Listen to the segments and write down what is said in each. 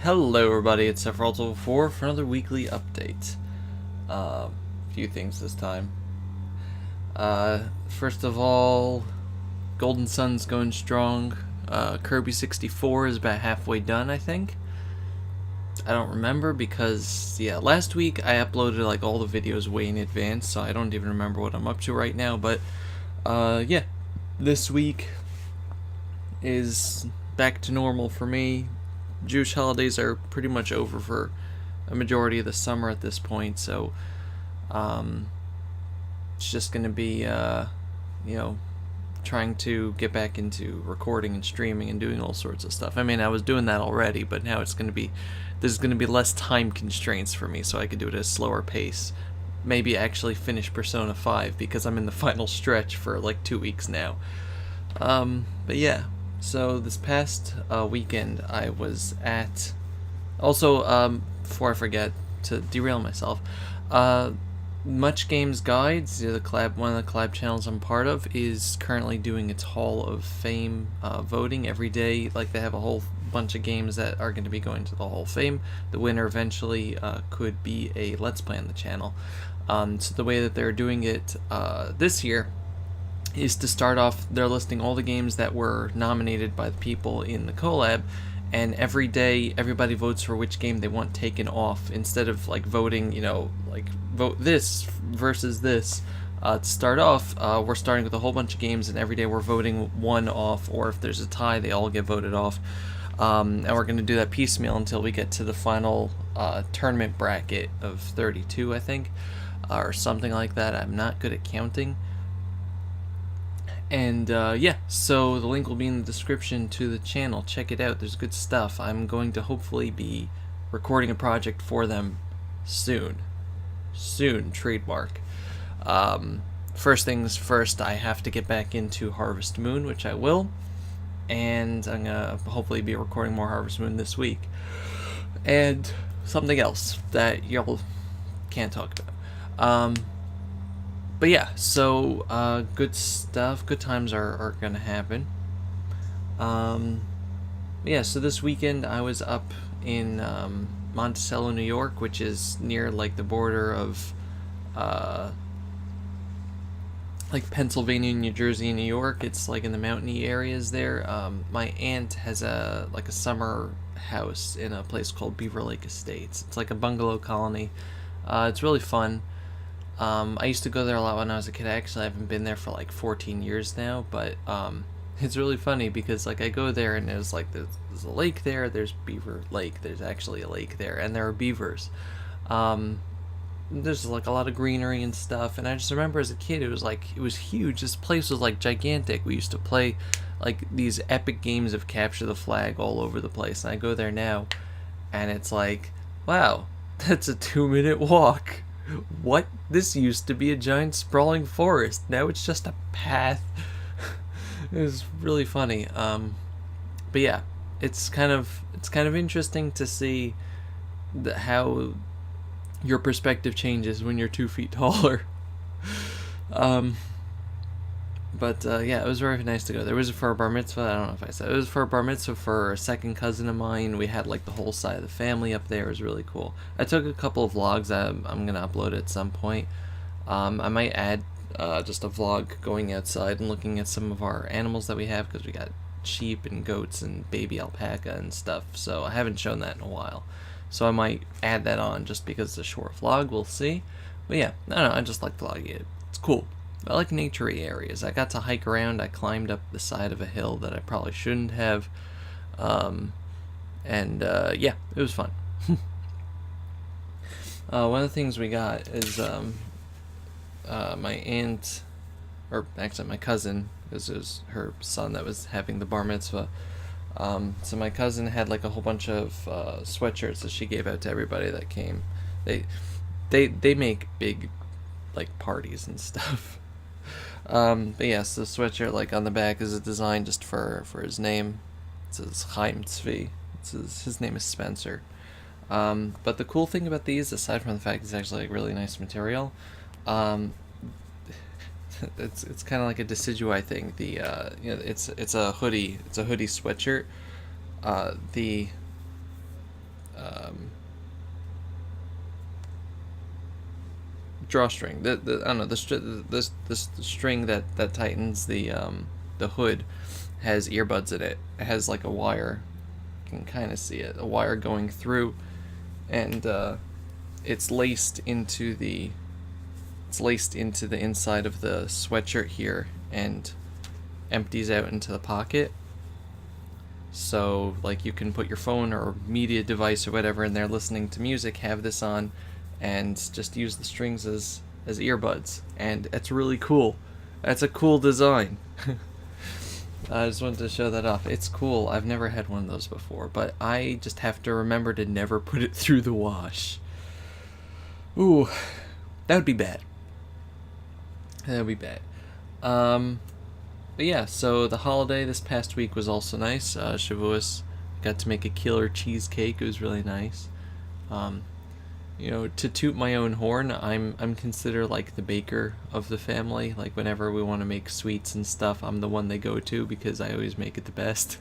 Hello everybody, it's Sephiroth4 for another weekly update. Few things this time. First of all, Golden Sun's going strong. Kirby 64 is about halfway done, I think. I don't remember because, yeah, last week I uploaded like all the videos way in advance, so I don't even remember what I'm up to right now, but, yeah. This week is back to normal for me. Jewish holidays are pretty much over for a majority of the summer at this point, so it's just going to be, trying to get back into recording and streaming and doing all sorts of stuff. I mean, I was doing that already, but now there's going to be less time constraints for me, so I could do it at a slower pace. Maybe actually finish Persona 5, because I'm in the final stretch for like 2 weeks now. But yeah. So this past weekend, I was at. Also, before I forget to derail myself, Much Games Guides, one of the collab channels I'm part of, is currently doing its Hall of Fame voting every day. Like, they have a whole bunch of games that are going to be going to the Hall of Fame. The winner eventually could be a Let's Play on the channel. So the way that they're doing it this year is to start off, they're listing all the games that were nominated by the people in the collab, and every day everybody votes for which game they want taken off, instead of like voting, like vote this versus this. To start off, we're starting with a whole bunch of games, and every day we're voting one off, or if there's a tie, they all get voted off. And we're going to do that piecemeal until we get to the final tournament bracket of 32, I think, or something like that. I'm not good at counting. And yeah, so the link will be in the description to the channel. Check it out, there's good stuff. I'm going to hopefully be recording a project for them soon. Trademark. First things first, I have to get back into Harvest Moon, which I will. And I'm gonna hopefully be recording more Harvest Moon this week. And something else that y'all can't talk about. But yeah, so good stuff, good times are gonna happen. Yeah, so this weekend I was up in Monticello, New York, which is near like the border of like Pennsylvania, New Jersey, and New York. It's like in the mountainy areas there. My aunt has a summer house in a place called Beaver Lake Estates. It's like a bungalow colony. It's really fun. I used to go there a lot when I was a kid. Actually, I haven't been there for like 14 years now, but it's really funny because like I go there and there's like there's a lake there, there's Beaver Lake, there's actually a lake there, and there are beavers. There's like a lot of greenery and stuff, and I just remember as a kid it was huge. This place was like gigantic. We used to play like these epic games of capture the flag all over the place, and I go there now and it's like, wow, that's a 2-minute walk. What? This used to be a giant sprawling forest. Now it's just a path. It was really funny. But yeah, it's kind of interesting to see how your perspective changes when you're 2 feet taller. But yeah, it was very nice to go there. It was for a bar mitzvah. I don't know if I said it was for a bar mitzvah for a second cousin of mine. We had like the whole side of the family up there. It was really cool. I took a couple of vlogs. I'm gonna upload at some point. I might add just a vlog going outside and looking at some of our animals that we have, because we got sheep and goats and baby alpaca and stuff. So I haven't shown that in a while. So I might add that on just because it's a short vlog. We'll see. But yeah, I don't know. I just like vlogging it. It's cool. I like naturey areas. I got to hike around. I climbed up the side of a hill that I probably shouldn't have. Yeah, it was fun. One of the things we got is my aunt, or actually my cousin, because it was her son that was having the bar mitzvah. So my cousin had like a whole bunch of sweatshirts that she gave out to everybody that came. They make big like parties and stuff. But yes, the sweatshirt like on the back is a design just for his name. It says Chaim Tzvi. His name is Spencer. But the cool thing about these, aside from the fact it's actually like really nice material, it's kind of like a decidui thing. It's a hoodie. It's a hoodie sweatshirt. The drawstring. I don't know, the string that tightens the hood has earbuds in it. It has like a wire. You can kind of see it, a wire going through, and it's laced into the inside of the sweatshirt here and empties out into the pocket. So like you can put your phone or media device or whatever in there listening to music, have this on, and just use the strings as earbuds. And it's really cool. That's a cool design. I just wanted to show that off. It's cool. I've never had one of those before, but I just have to remember to never put it through the wash. Ooh, that would be bad. That would be bad. But yeah, so the holiday this past week was also nice. Shavuos, got to make a killer cheesecake. It was really nice. To toot my own horn, I'm considered like the baker of the family. Like whenever we want to make sweets and stuff, I'm the one they go to because I always make it the best.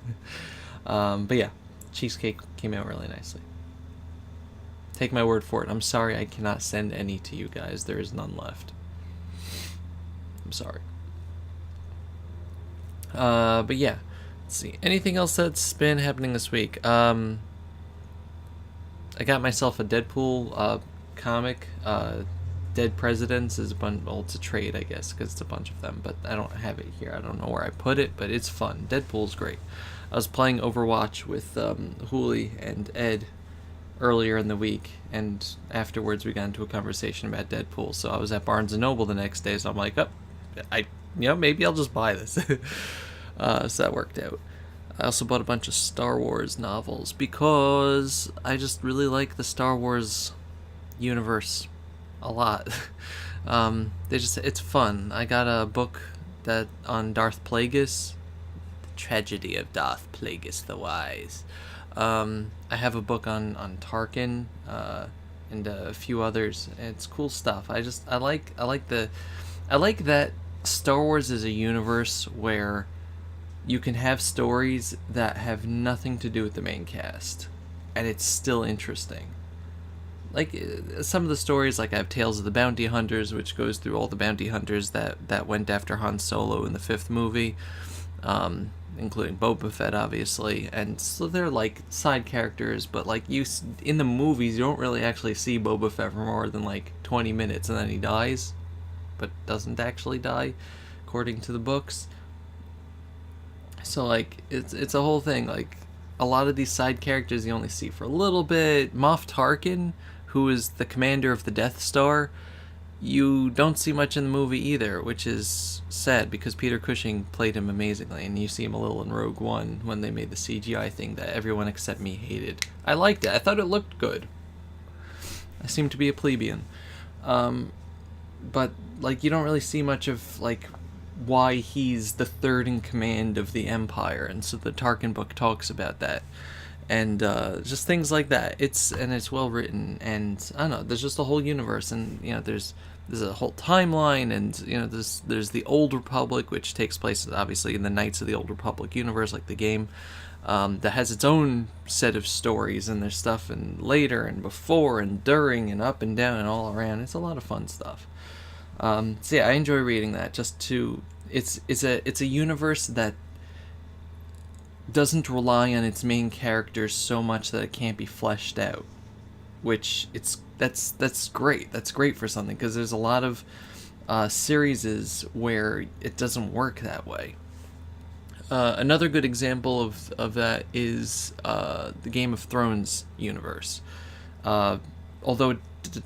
But yeah, cheesecake came out really nicely. Take my word for it. I'm sorry I cannot send any to you guys. There is none left. I'm sorry. But yeah, let's see. Anything else that's been happening this week? I got myself a Deadpool comic. Dead Presidents is it's a trade, I guess, because it's a bunch of them, but I don't have it here. I don't know where I put it, but it's fun. Deadpool's great. I was playing Overwatch with Hooli and Ed earlier in the week, and afterwards we got into a conversation about Deadpool. So I was at Barnes & Noble the next day, so I'm like, maybe I'll just buy this. So that worked out. I also bought a bunch of Star Wars novels because I just really like the Star Wars universe a lot. It's fun. I got a book on Darth Plagueis, The Tragedy of Darth Plagueis the Wise. I have a book on Tarkin, and a few others. It's cool stuff. I like that Star Wars is a universe where you can have stories that have nothing to do with the main cast, and it's still interesting. Like, some of the stories, like I have Tales of the Bounty Hunters, which goes through all the bounty hunters that went after Han Solo in the 5th movie, including Boba Fett, obviously, and so they're like side characters, but like in the movies, you don't really actually see Boba Fett for more than like 20 minutes, and then he dies, but doesn't actually die, according to the books. So like it's a whole thing. Like a lot of these side characters you only see for a little bit. Moff Tarkin, who is the commander of the Death Star, you don't see much in the movie either, which is sad because Peter Cushing played him amazingly, and you see him a little in Rogue One when they made the CGI thing that everyone except me hated. I liked it. I thought it looked good. I seem to be a plebeian. But like you don't really see much of like why he's the third in command of the Empire, and so the Tarkin book talks about that, and just things like that. It's well written, and I don't know, there's just a whole universe, and there's a whole timeline, and there's the Old Republic, which takes place obviously in the Knights of the Old Republic universe, like the game, that has its own set of stories, and there's stuff and later and before and during and up and down and all around. It's a lot of fun stuff. So yeah, I enjoy reading that. It's a universe that doesn't rely on its main characters so much that it can't be fleshed out, which that's great. That's great for something, because there's a lot of series where it doesn't work that way. Another good example of that is the Game of Thrones universe. Although it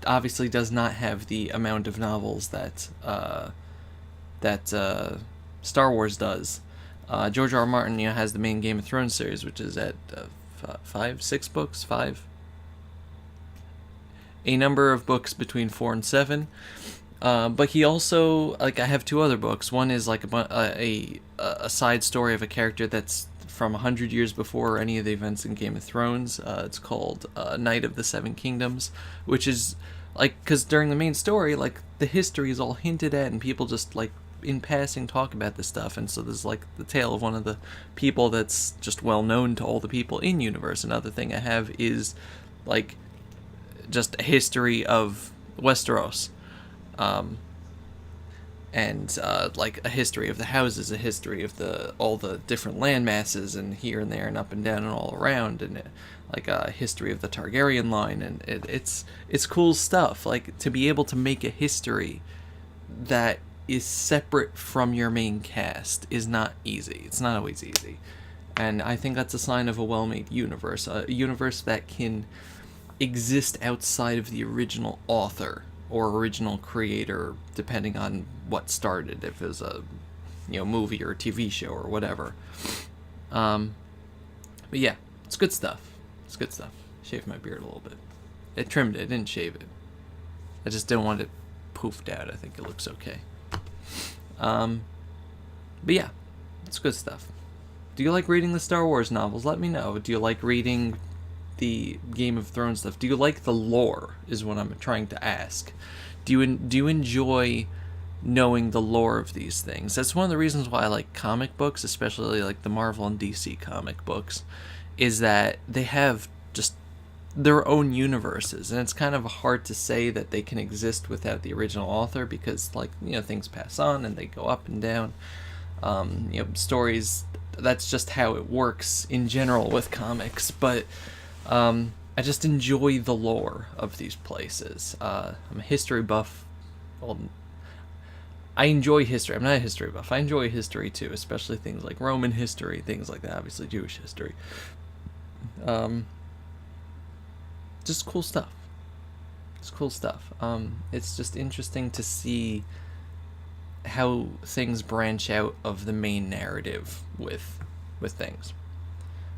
obviously does not have the amount of novels that Star Wars does. George R. R. Martin has the main Game of Thrones series, which is at 6 books, 5. A number of books between 4 and 7. But he also, like, I have 2 other books. One is like a side story of a character that's from 100 years before any of the events in Game of Thrones. It's called Knight of the Seven Kingdoms, which is like, because during the main story, like, the history is all hinted at, and people just like in passing talk about this stuff, and so there's like the tale of one of the people that's just well known to all the people in universe. Another thing I have is like just a history of Westeros, and like a history of the houses, a history of all the different land masses, and here and there and up and down and all around, and like a history of the Targaryen line, and it's cool stuff. Like, to be able to make a history that is separate from your main cast is not easy. It's not always easy, and I think that's a sign of a well-made universe, a universe that can exist outside of the original author or original creator, depending on what started, if it was a movie or a TV show or whatever. But yeah, it's good stuff. It's good stuff. Shaved my beard a little bit. I trimmed it. I didn't shave it. I just didn't want it poofed out. I think it looks okay. But yeah, it's good stuff. Do you like reading the Star Wars novels? Let me know. Do you like reading the Game of Thrones stuff? Do you like the lore, is what I'm trying to ask. Do you enjoy knowing the lore of these things? That's one of the reasons why I like comic books, especially like the Marvel and DC comic books, is that they have just their own universes, and it's kind of hard to say that they can exist without the original author, because things pass on and they go up and down. Stories, that's just how it works in general with comics, but I just enjoy the lore of these places. I'm a history buff. Well, I enjoy history. I'm not a history buff. I enjoy history too, especially things like Roman history, things like that, obviously Jewish history. Just cool stuff. It's cool stuff. It's just interesting to see how things branch out of the main narrative with things.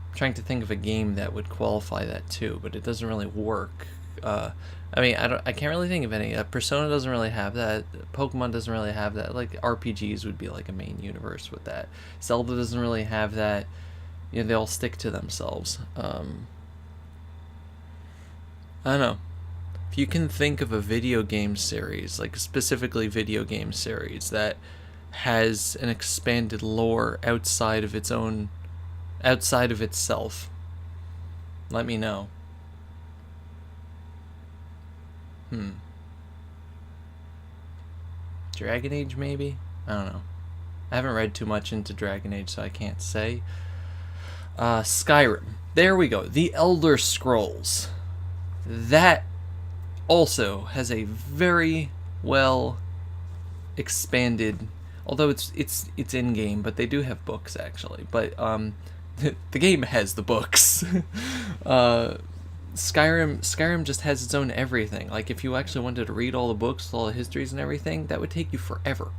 I'm trying to think of a game that would qualify that too, but it doesn't really work. I can't really think of any. Persona doesn't really have that. Pokemon doesn't really have that. Like, RPGs would be like a main universe with that. Zelda doesn't really have that. They all stick to themselves. I don't know. If you can think of a video game series, like specifically video game series, that has an expanded lore outside of itself, let me know. Dragon Age, maybe? I don't know. I haven't read too much into Dragon Age, so I can't say. Skyrim. There we go. The Elder Scrolls. That also has a very well expanded, although it's in game, but they do have books actually. But the game has the books. Skyrim just has its own everything. Like, if you actually wanted to read all the books, all the histories and everything, that would take you forever.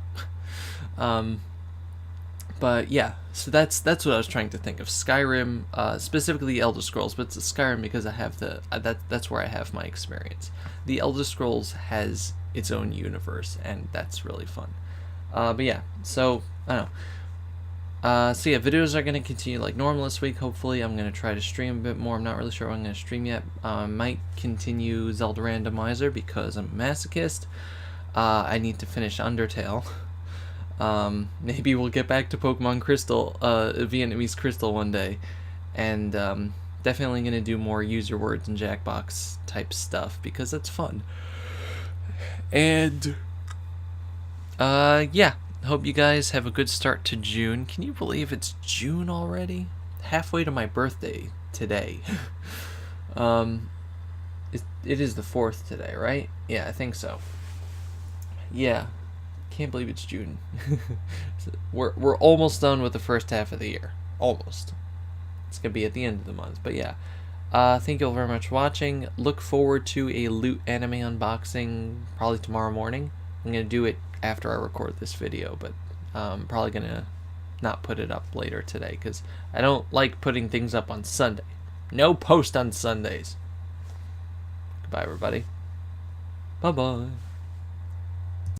But yeah, so that's what I was trying to think of. Skyrim, specifically Elder Scrolls, but it's Skyrim because I have that's where I have my experience. The Elder Scrolls has its own universe, and that's really fun. But yeah, so I don't know. So yeah, videos are going to continue like normal this week. Hopefully I'm going to try to stream a bit more. I'm not really sure what I'm going to stream yet. Might continue Zelda Randomizer because I'm a masochist. I need to finish Undertale. Maybe we'll get back to Pokemon Crystal, Vietnamese Crystal one day. And definitely going to do more Use Your Words and Jackbox type stuff because that's fun. And yeah. Hope you guys have a good start to June. Can you believe it's June already? Halfway to my birthday today. It is the 4th today, right? Yeah, I think so. Yeah, can't believe it's June. We're almost done with the first half of the year. Almost. It's gonna be at the end of the month, but yeah. Thank you all very much for watching. Look forward to a Loot anime unboxing probably tomorrow morning. I'm gonna do it after I record this video, but I'm probably gonna not put it up later today because I don't like putting things up on Sunday. No post on Sundays. Goodbye, everybody. Bye-bye.